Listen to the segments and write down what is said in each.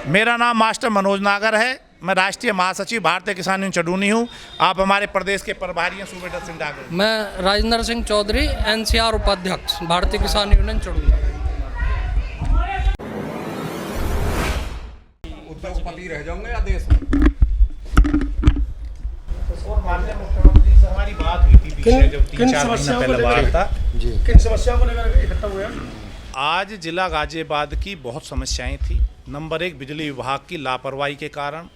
मेरा नाम मास्टर मनोज नागर है। मैं राष्ट्रीय महासचिव भारतीय किसान यूनियन चडूनी हूँ। आप हमारे प्रदेश के प्रभारी हैं सूबेदार सिंह डागर। मैं राजेंद्र सिंह चौधरी NCR उपाध्यक्ष भारतीय किसान यूनियन चडूनी। उद्योगपति रह जाओगे या देश में? और माननीय मुख्यमंत्री से हमारी बात हुई थी पीछे जब 3-4 महीने पहले बात था। किन समस्याओं को लेकर इकट्ठा हुए हैं? आज जिला गाजियाबाद की बहुत समस्याएं थी। नंबर 1, बिजली विभाग की लापरवाही के कारण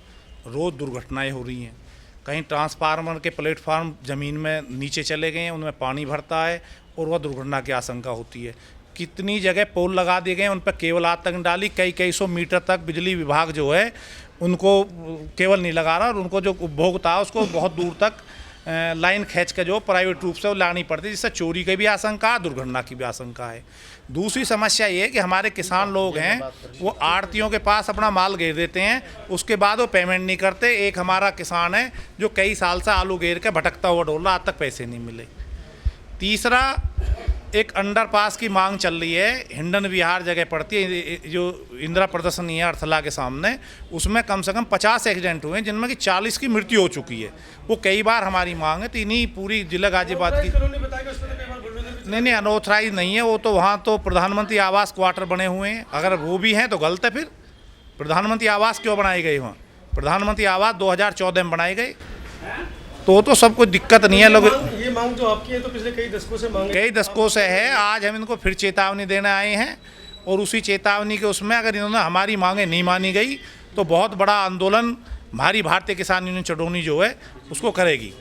रोज़ दुर्घटनाएं हो रही हैं। कहीं ट्रांसफार्मर के प्लेटफार्म ज़मीन में नीचे चले गए हैं, उनमें पानी भरता है और वह दुर्घटना की आशंका होती है। कितनी जगह पोल लगा दिए गए हैं, उन पर केबल आज तक डाली। कई सौ मीटर तक बिजली विभाग जो है उनको केबल नहीं लगा रहा और उनको जो उपभोक्ता है उसको बहुत दूर तक लाइन खींच के जो प्राइवेट रूप से वो लानी पड़ती है, जिससे चोरी की भी आशंका, दुर्घटना की भी आशंका है। दूसरी समस्या ये है कि हमारे किसान लोग हैं वो आड़तियों के पास अपना माल घेर देते हैं, उसके बाद वो पेमेंट नहीं करते। एक हमारा किसान है जो कई साल से आलू घेर के भटकता हुआ डोल रहा, आज तक पैसे नहीं मिले। तीसरा, एक अंडरपास की मांग चल रही है। हिंडन विहार जगह पड़ती है, जो इंदिरा प्रदर्शनी है अर्थला के सामने, उसमें कम से कम 50 एक्सीडेंट हुए हैं, जिनमें कि 40 की मृत्यु हो चुकी है। वो कई बार हमारी मांग है, तो इन्हीं पूरी जिला गाजियाबाद की नहीं अनऑथराइज नहीं है वो तो। वहाँ तो प्रधानमंत्री आवास क्वार्टर बने हुए हैं, अगर वो भी हैं तो गलत है। फिर प्रधानमंत्री आवास क्यों बनाए गए वहाँ? प्रधानमंत्री आवास 2014 में बनाए गए, तो सब कुछ दिक्कत नहीं है। लोग ये मांग जो आपकी है तो पिछले कई दशकों से है। आज हम इनको फिर चेतावनी देने आए हैं और उसी चेतावनी के उसमें अगर इन्होंने हमारी मांगें नहीं मानी गई तो बहुत बड़ा आंदोलन हमारी भारतीय किसान यूनियन चडूनी जो है उसको करेगी।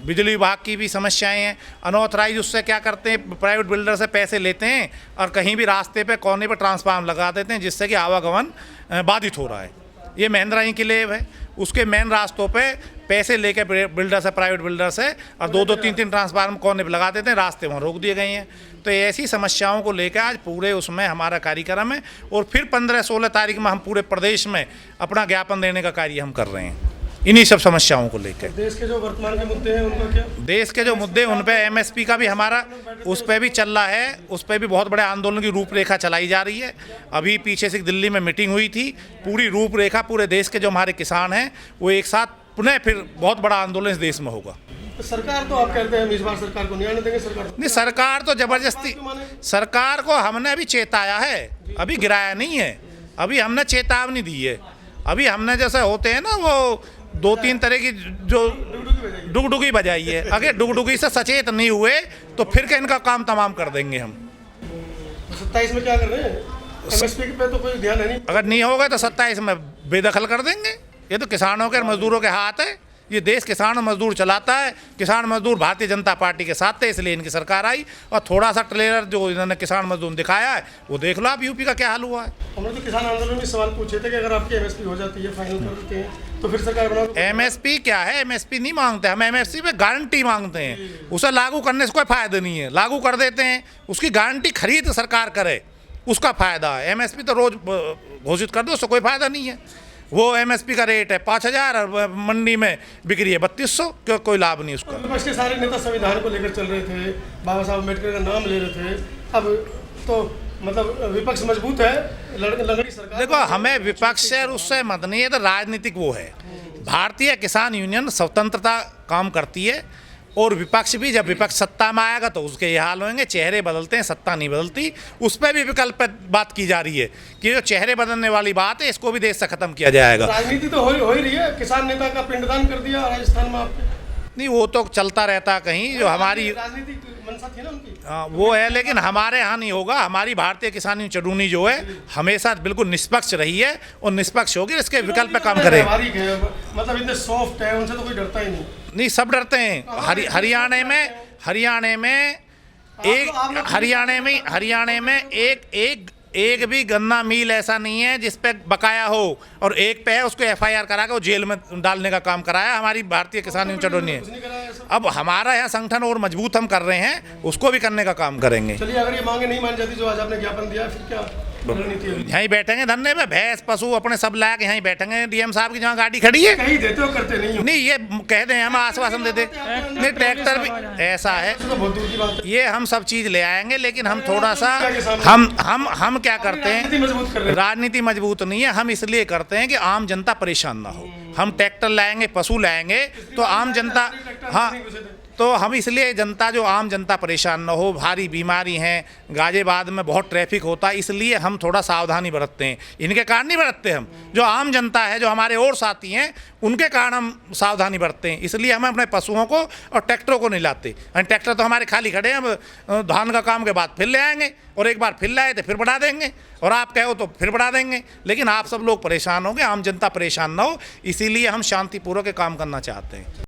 बिजली विभाग की भी समस्याएं हैं। अनऑथराइज उससे क्या करते हैं, प्राइवेट बिल्डर से पैसे लेते हैं और कहीं भी रास्ते पे कोने पे ट्रांसफार्मर लगा देते हैं, जिससे कि आवागमन बाधित हो रहा है। ये महिंद्रा ही की लेव है, उसके मेन रास्तों पे पैसे लेके बिल्डर से, प्राइवेट बिल्डर से, और 2-2, 3-3 ट्रांसफार्मर कोने पे लगा देते हैं, रास्ते वहाँ रोक दिए गए हैं। तो ऐसी समस्याओं को लेकर आज पूरे उसमें हमारा कार्यक्रम है और फिर 15-16 तारीख में हम पूरे प्रदेश में अपना ज्ञापन देने का कार्य हम कर रहे हैं इन्हीं सब समस्याओं को लेकर। देश के जो वर्तमान के मुद्दे हैं उनका क्या? देश के जो मुद्दे उन पे MSP का भी हमारा उस पर भी चल रहा है। उस पर भी बहुत बड़े आंदोलन की रूपरेखा चलाई जा रही है। अभी पीछे से दिल्ली में मीटिंग हुई थी, पूरी रूपरेखा पूरे देश के जो हमारे किसान हैं वो एक साथ पुनः फिर बहुत बड़ा आंदोलन इस देश में होगा। तो सरकार तो आप कहते हैं इस बार सरकार को नहीं आने देंगे। सरकार तो जबरदस्ती, सरकार को हमने अभी चेताया है, अभी गिराया नहीं है। अभी हमने चेतावनी दी है। अभी हमने जैसे होते हैं ना वो 2-3 तरह की जो डुगडुगी बजाई है, अगर डुगडुगी से सचेत नहीं हुए तो फिर क्या इनका काम तमाम कर देंगे हम। 27 में क्या कर रहे हैं? MSP पे तो कोई ध्यान है नहीं। अगर नहीं होगा तो 27 में बेदखल कर देंगे। ये तो किसानों के और मजदूरों के हाथ है। ये देश किसान और मजदूर चलाता है। किसान मजदूर भारतीय जनता पार्टी के साथ थे, इसलिए इनकी सरकार आई। और थोड़ा सा ट्रेलर जो इन्होंने किसान मजदूर दिखाया है वो देख लो आप, यूपी का क्या हाल हुआ है। हमने तो किसान आंदोलन में सवाल पूछे थे कि अगर आपकी MSP हो जाती है, फाइनल कर देते हैं तो फिर सरकार बनाओ। MSP क्या है? MSP नहीं मांगते हम, MSP पे गारंटी मांगते हैं। उसे लागू करने से कोई फायदा नहीं है। लागू कर देते हैं, उसकी गारंटी खरीद सरकार करे, उसका फायदा है। MSP तो रोज घोषित कर दो, उससे कोई फायदा नहीं है। वो MSP का रेट है 5000 और मंडी में बिक्री है 3200, क्यों? कोई लाभ नहीं उसका। विपक्ष के सारे नेता संविधान को लेकर चल रहे थे, बाबा साहब अम्बेडकर का नाम ले रहे थे। अब तो मतलब विपक्ष मजबूत है, लड़की सरकार। देखो, हमें विपक्ष से उससे मत नहीं है, तो राजनीतिक वो है। भारतीय किसान यूनियन स्वतंत्रता काम करती है और विपक्ष भी, जब विपक्ष सत्ता में आएगा तो उसके ये हाल होंगे। चेहरे बदलते हैं, सत्ता नहीं बदलती। उस पर भी विकल्प बात की जा रही है कि जो चेहरे बदलने वाली बात है इसको भी देश से खत्म किया जाएगा। राजनीति तो हो ही रही है। किसान नेता का पिंडदान कर दिया राजस्थान में आपने। नहीं, वो तो चलता रहता कहीं, जो हमारी राजनीतिक मंशा थी ना उनकी। वो है, लेकिन हमारे यहाँ नहीं होगा। हमारी भारतीय किसान यूनियन चडूनी जो है हमेशा बिल्कुल निष्पक्ष रही है और निष्पक्ष होगी। इसके विकल्प पे काम करें। मतलब इतने सॉफ्ट है, उनसे तो कोई डरता ही नहीं, सब डरते हैं। हरियाणा में एक भी गन्ना मिल ऐसा नहीं है जिस पे बकाया हो, और एक पे है उसको FIR करा के वो जेल में डालने का काम कराया हमारी भारतीय किसान यूनियन चडूनी ने। अब हमारा यहाँ संगठन और मजबूत हम कर रहे हैं, उसको भी करने का काम करेंगे। चलिए, अगर ये मांगे नहीं मान जाती जो आज आपने ज्ञापन दिया, फिर क्या? रणनीति होगी। यहीं बैठेंगे धरने पे, भैंस पशु अपने सब लाके यहीं बैठेंगे डीएम साहब की जहाँ गाड़ी खड़ी है। कहीं देते हो करते नहीं हो। नहीं ये कह दें, हम आश्वासन दे दे, नहीं ट्रैक्टर भी ऐसा है, तो बहुत दूर की बात है। ये हम सब चीज ले आएंगे, लेकिन हम थोड़ा सा हम क्या करते राजनीति हैं, मजबूत कर रहे हैं। राजनीति मजबूत नहीं है, हम इसलिए करते हैं कि आम जनता परेशान ना हो। हम ट्रैक्टर लाएंगे, पशु लाएंगे तो आम जनता, हाँ, तो हम इसलिए जनता, जो आम जनता परेशान ना हो। भारी बीमारी हैं, गाजियाबाद में बहुत ट्रैफिक होता है, इसलिए हम थोड़ा सावधानी बरतते हैं। इनके कारण नहीं बरतते हम, जो आम जनता है, जो हमारे और साथी हैं, उनके कारण हम सावधानी बरतते हैं। इसलिए हम अपने पशुओं को और ट्रैक्टरों को नहीं लाते। ट्रैक्टर तो हमारे खाली खड़े हैं, अब धान का काम के बाद फिर ले आएंगे, और एक बार फिर लाए तो फिर बढ़ा देंगे, और आप कहो तो फिर बढ़ा देंगे। लेकिन आप सब लोग परेशान होंगे, आम जनता परेशान ना हो, इसीलिए हम शांतिपूर्वक काम करना चाहते हैं।